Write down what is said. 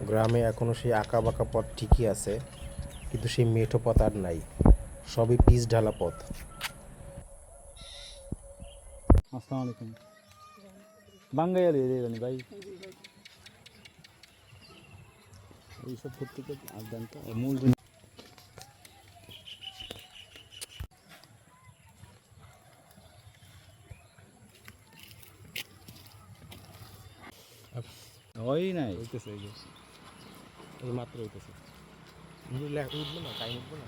গ্রামে এখনও সেই আঁকা বাঁকা পথ ঠিকই আছে, কিন্তু সেই মেঠো পথ আর নাই, সবই পিচ ঢালা পথ। আসসালামু আলাইকুম। বাঙ্গাই আর এর ভাই এইসব করতে করতে আর দেন তো মূল জিনিস। ওই নাই হইতেছে এই যে মাত্র হইতেছে, উঠবো না, টাইম উঠবো না।